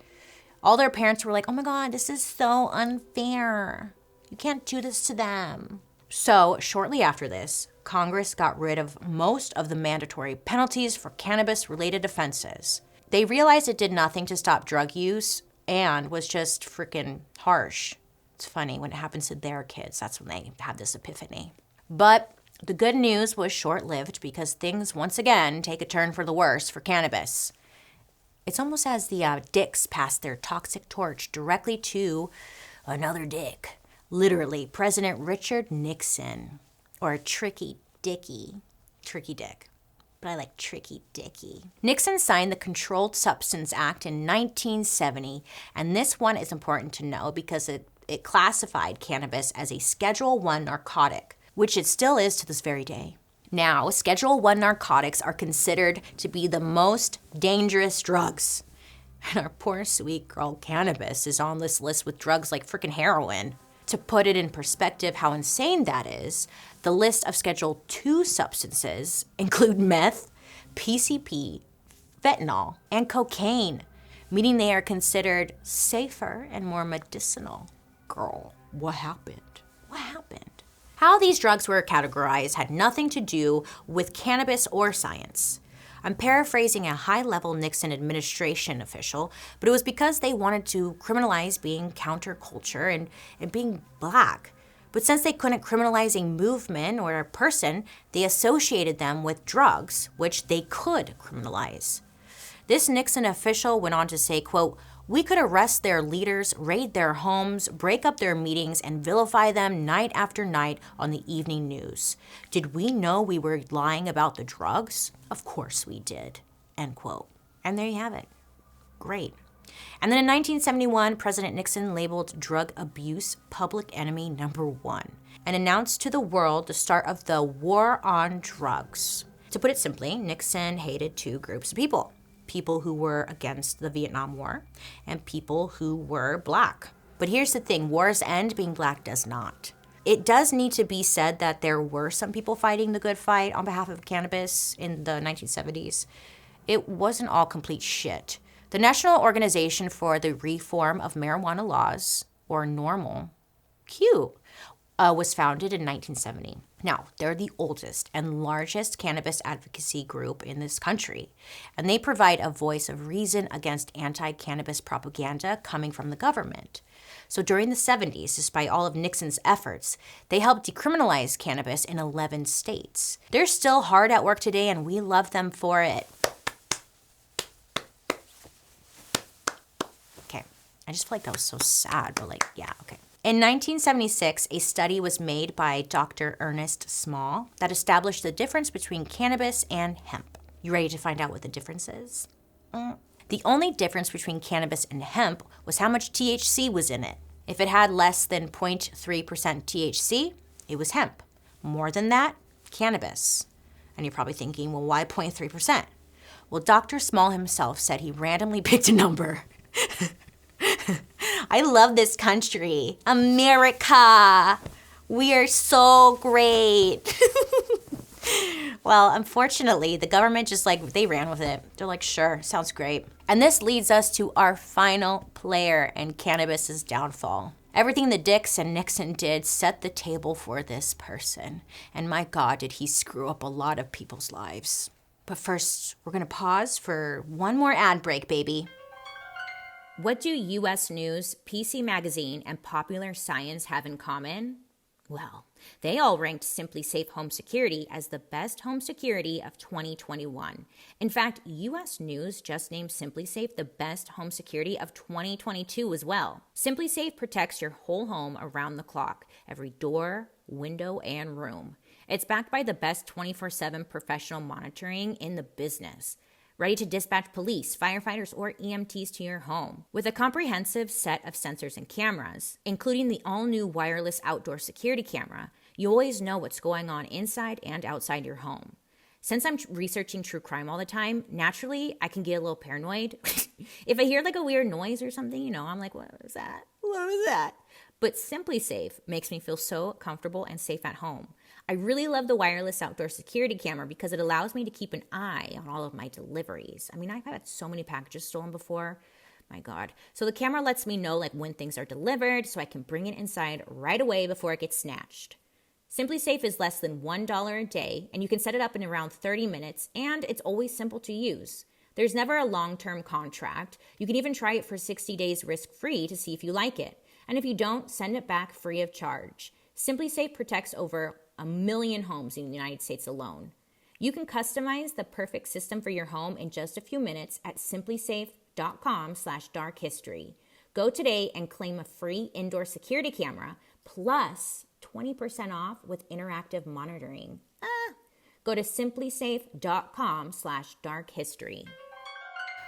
all their parents were like, oh my God, this is so unfair. You can't do this to them. So shortly after this, Congress got rid of most of the mandatory penalties for cannabis-related offenses. They realized it did nothing to stop drug use and was just freaking harsh. It's funny, when it happens to their kids, that's when they have this epiphany. But the good news was short-lived because things once again take a turn for the worse for cannabis. It's almost as the dicks passed their toxic torch directly to another dick. Literally, President Richard Nixon. Or Tricky Dicky. Tricky Dick. But I like Tricky Dicky. Nixon signed the Controlled Substance Act in 1970, and this one is important to know because it classified cannabis as a Schedule I narcotic, which it still is to this very day. Now, Schedule I narcotics are considered to be the most dangerous drugs. And our poor sweet girl cannabis is on this list with drugs like freaking heroin. To put it in perspective how insane that is, the list of Schedule II substances include meth, PCP, fentanyl, and cocaine, meaning they are considered safer and more medicinal. Girl, what happened? What happened? How these drugs were categorized had nothing to do with cannabis or science. I'm paraphrasing a high-level Nixon administration official, but it was because they wanted to criminalize being counterculture and being black. But since they couldn't criminalize a movement or a person, they associated them with drugs, which they could criminalize. This Nixon official went on to say, quote, "We could arrest their leaders, raid their homes, break up their meetings, and vilify them night after night on the evening news. Did we know we were lying about the drugs? Of course we did," end quote. And there you have it. Great. And then in 1971, President Nixon labeled drug abuse public enemy #1 and announced to the world the start of the war on drugs. To put it simply, Nixon hated two groups of people. People who were against the Vietnam War and people who were black. But here's the thing, wars end, being black does not. It does need to be said that there were some people fighting the good fight on behalf of cannabis in the 1970s. It wasn't all complete shit. The National Organization for the Reform of Marijuana Laws, or NORML, was founded in 1970. Now, they're the oldest and largest cannabis advocacy group in this country, and they provide a voice of reason against anti-cannabis propaganda coming from the government. So during the 70s, despite all of Nixon's efforts, they helped decriminalize cannabis in 11 states. They're still hard at work today, and we love them for it. Okay, I just feel like that was so sad, but like, yeah, okay. In 1976, a study was made by Dr. Ernest Small that established the difference between cannabis and hemp. You ready to find out what the difference is? The only difference between cannabis and hemp was how much THC was in it. If it had less than 0.3% THC, it was hemp. More than that, cannabis. And you're probably thinking, well, why 0.3%? Well, Dr. Small himself said he randomly picked a number. I love this country. America. We are so great. Well, unfortunately, the government they ran with it. They're like, sure, sounds great. And this leads us to our final player in cannabis's downfall. Everything the Dicks and Nixon did set the table for this person. And my God, did he screw up a lot of people's lives. But first, we're gonna pause for one more ad break, baby. What do U.S. News, PC Magazine, and Popular Science have in common? Well, they all ranked Simply Safe Home Security as the best home security of 2021. In fact, U.S. News just named Simply Safe the best home security of 2022 as well. Simply Safe protects your whole home around the clock, every door, window, and room. It's backed by the best 24/7 professional monitoring in the business. Ready to dispatch police, firefighters, or EMTs to your home. With a comprehensive set of sensors and cameras, including the all-new wireless outdoor security camera, you always know what's going on inside and outside your home. Since I'm researching true crime all the time, naturally, I can get a little paranoid. If I hear like a weird noise or something, I'm like, what was that? What was that? But Simply Safe makes me feel so comfortable and safe at home. I really love the wireless outdoor security camera because it allows me to keep an eye on all of my deliveries. I mean, I've had so many packages stolen before. My God. So the camera lets me know when things are delivered so I can bring it inside right away before it gets snatched. Simply Safe is less than $1 a day, and you can set it up in around 30 minutes, and it's always simple to use. There's never a long-term contract. You can even try it for 60 days risk-free to see if you like it. And if you don't, send it back free of charge. Simply Safe protects over 1 million homes in the United States alone. You can customize the perfect system for your home in just a few minutes at simplysafe.com/darkhistory. Go today and claim a free indoor security camera plus 20% off with interactive monitoring. Go to simplysafe.com/darkhistory.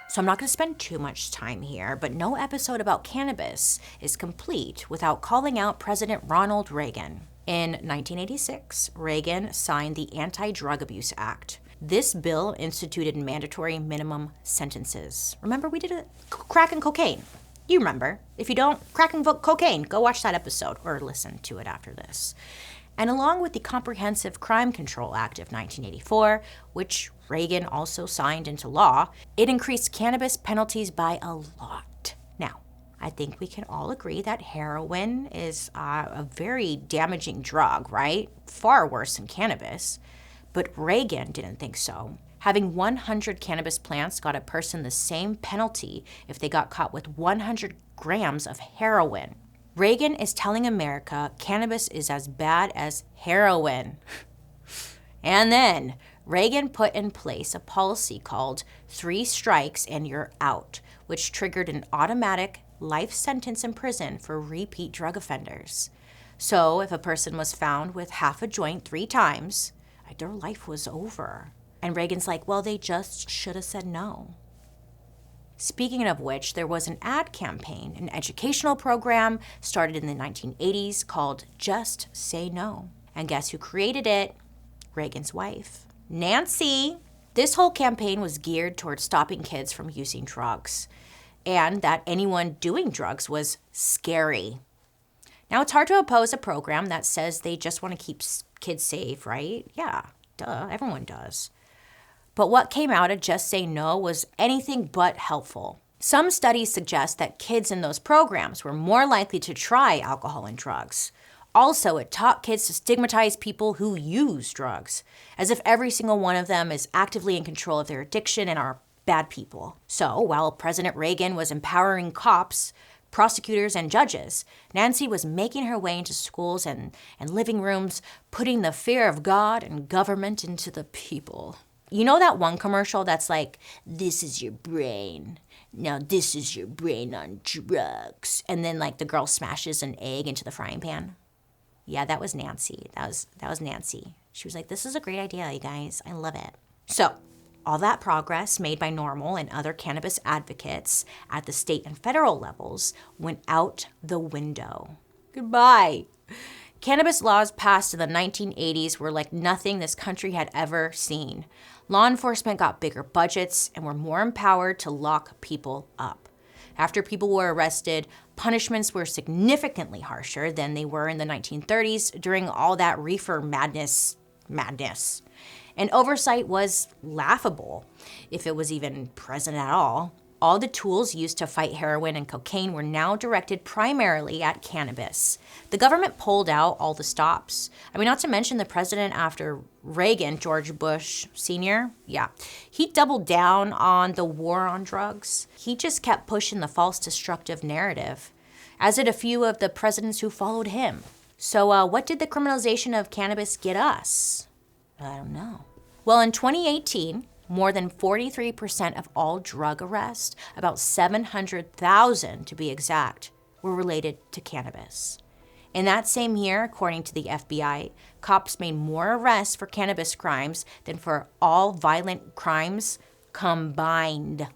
So I'm not going to spend too much time here, but no episode about cannabis is complete without calling out President Ronald Reagan. In 1986, Reagan signed the Anti-Drug Abuse Act. This bill instituted mandatory minimum sentences. Remember, we did a crack and cocaine. You remember. If you don't, crack and cocaine, go watch that episode or listen to it after this. And along with the Comprehensive Crime Control Act of 1984, which Reagan also signed into law, it increased cannabis penalties by a lot. Now, I think we can all agree that heroin is a very damaging drug, right? Far worse than cannabis. But Reagan didn't think so. Having 100 cannabis plants got a person the same penalty if they got caught with 100 grams of heroin. Reagan is telling America cannabis is as bad as heroin. And then Reagan put in place a policy called 3 strikes and you're out, which triggered an automatic life sentence in prison for repeat drug offenders. So if a person was found with half a joint 3 times, their life was over. And Reagan's like, well, they just should have said no. Speaking of which, there was an ad campaign, an educational program started in the 1980s called Just Say No. And guess who created it? Reagan's wife, Nancy. This whole campaign was geared towards stopping kids from using drugs, and that anyone doing drugs was scary. Now, it's hard to oppose a program that says they just want to keep kids safe, right? Yeah, duh, everyone does. But what came out of Just Say No was anything but helpful. Some studies suggest that kids in those programs were more likely to try alcohol and drugs. Also, it taught kids to stigmatize people who use drugs, as if every single one of them is actively in control of their addiction and are bad people. So, while President Reagan was empowering cops, prosecutors, and judges, Nancy was making her way into schools and living rooms, putting the fear of God and government into the people. You know that one commercial that's like, this is your brain. Now this is your brain on drugs. And then like the girl smashes an egg into the frying pan. Yeah, that was Nancy. That was Nancy. She was like, this is a great idea, you guys. I love it. So, all that progress made by NORML and other cannabis advocates at the state and federal levels went out the window. Goodbye. Cannabis laws passed in the 1980s were like nothing this country had ever seen. Law enforcement got bigger budgets and were more empowered to lock people up. After people were arrested, punishments were significantly harsher than they were in the 1930s during all that reefer madness. And oversight was laughable, if it was even present at all. All the tools used to fight heroin and cocaine were now directed primarily at cannabis. The government pulled out all the stops. I mean, not to mention the president after Reagan, George Bush Sr., he doubled down on the war on drugs. He just kept pushing the false destructive narrative, as did a few of the presidents who followed him. So what did the criminalization of cannabis get us? I don't know. Well, in 2018, more than 43% of all drug arrests, about 700,000 to be exact, were related to cannabis. In that same year, according to the FBI, cops made more arrests for cannabis crimes than for all violent crimes combined.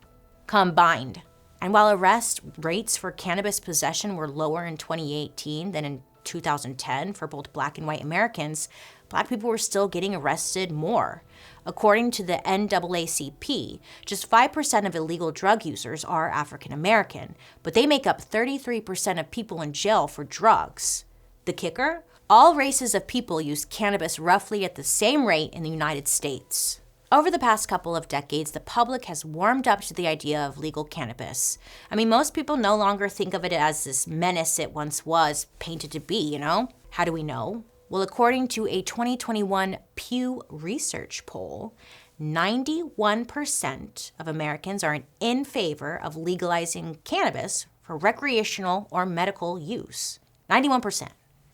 And while arrest rates for cannabis possession were lower in 2018 than in 2010 for both Black and white Americans, Black people were still getting arrested more. According to the NAACP, just 5% of illegal drug users are African American, but they make up 33% of people in jail for drugs. The kicker? All races of people use cannabis roughly at the same rate in the United States. Over the past couple of decades, the public has warmed up to the idea of legal cannabis. I mean, most people no longer think of it as this menace it once was painted to be, you know? How do we know? Well, according to a 2021 Pew Research poll, 91% of Americans are in favor of legalizing cannabis for recreational or medical use. 91%.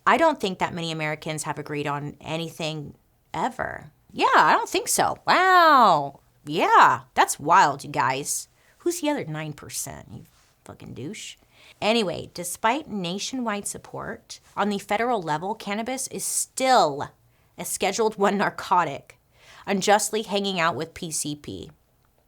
I don't think that many Americans have agreed on anything ever. Yeah, I don't think so. Wow. Yeah, that's wild, you guys. Who's the other 9%, you fucking douche? Anyway, despite nationwide support, on the federal level, cannabis is still a Scheduled I narcotic, unjustly hanging out with PCP.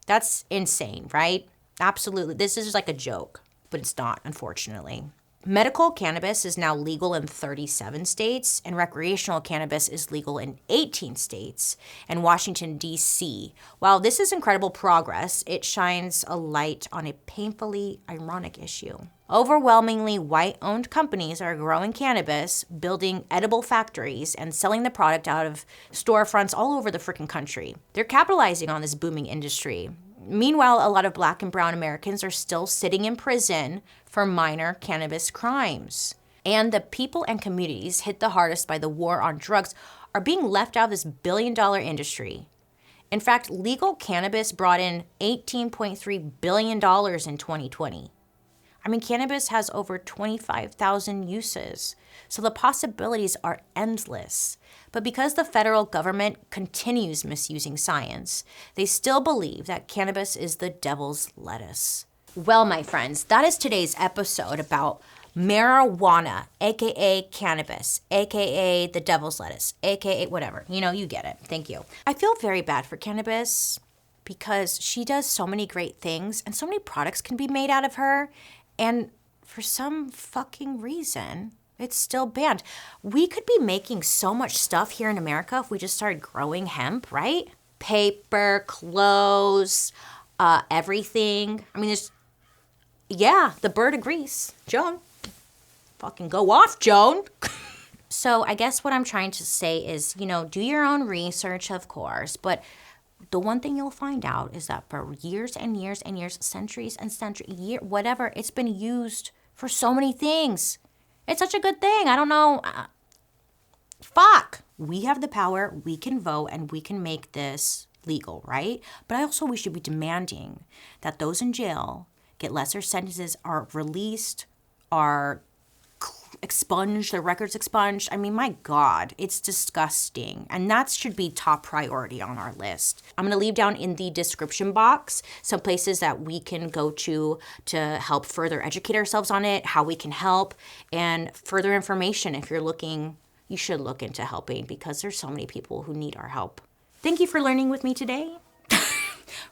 That's insane, right? Absolutely. This is like a joke, but it's not, unfortunately. Medical cannabis is now legal in 37 states, and recreational cannabis is legal in 18 states and Washington, D.C. While this is incredible progress, it shines a light on a painfully ironic issue. Overwhelmingly white-owned companies are growing cannabis, building edible factories, and selling the product out of storefronts all over the freaking country. They're capitalizing on this booming industry. Meanwhile, a lot of Black and brown Americans are still sitting in prison for minor cannabis crimes. And the people and communities hit the hardest by the war on drugs are being left out of this billion-dollar industry. In fact, legal cannabis brought in $18.3 billion in 2020. I mean, cannabis has over 25,000 uses, so the possibilities are endless. But because the federal government continues misusing science, they still believe that cannabis is the devil's lettuce. Well, my friends, that is today's episode about marijuana, aka cannabis, aka the devil's lettuce, aka whatever. You know, you get it. Thank you. I feel very bad for cannabis because she does so many great things and so many products can be made out of her. And for some fucking reason, it's still banned. We could be making so much stuff here in America if we just started growing hemp, right? Paper, clothes, everything. I mean, the bird agrees. Joan, fucking go off, Joan. So I guess what I'm trying to say is, do your own research, of course, but the one thing you'll find out is that for years and years and years, centuries and centuries, whatever, it's been used for so many things. It's such a good thing. I don't know. Fuck. We have the power. We can vote and we can make this legal, right? But we should be demanding that those in jail get lesser sentences, are released, are expunged, their records expunged. I mean, my God, it's disgusting. And that should be top priority on our list. I'm gonna leave down in the description box some places that we can go to help further educate ourselves on it, how we can help, and further information. If you're looking, you should look into helping because there's so many people who need our help. Thank you for learning with me today.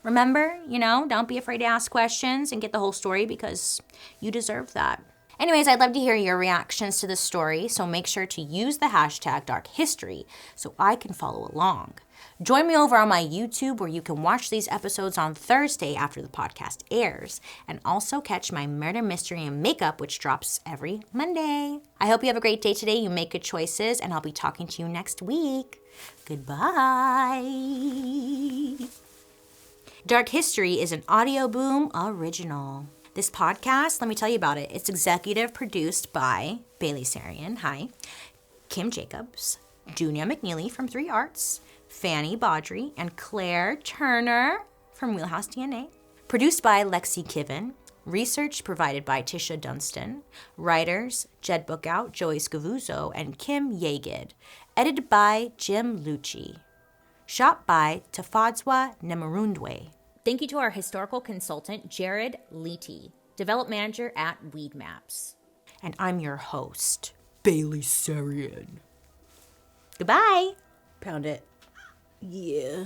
Remember, don't be afraid to ask questions and get the whole story because you deserve that. Anyways, I'd love to hear your reactions to the story, so make sure to use the hashtag Dark History so I can follow along. Join me over on my YouTube where you can watch these episodes on Thursday after the podcast airs, and also catch my Murder, Mystery, and Makeup, which drops every Monday. I hope you have a great day today, you make good choices, and I'll be talking to you next week. Goodbye. Dark History is an Audio Boom original. This podcast, let me tell you about it. It's executive produced by BaileySarian, hi, Kim Jacobs, Junia McNeely from 3 Arts, Fanny Baudry, and Claire Turner from Wheelhouse DNA. Produced by Lexi Kiven. Research provided by Tisha Dunstan. Writers, Jed Bookout, Joey Scavuzzo, and Kim Yagid. Edited by Jim Lucci. Shot by Tafadzwa Nemarundwe. Thank you to our historical consultant, Jared Leety, development manager at Weed Maps. And I'm your host, BaileySarian. Goodbye. Pound it. Yeah.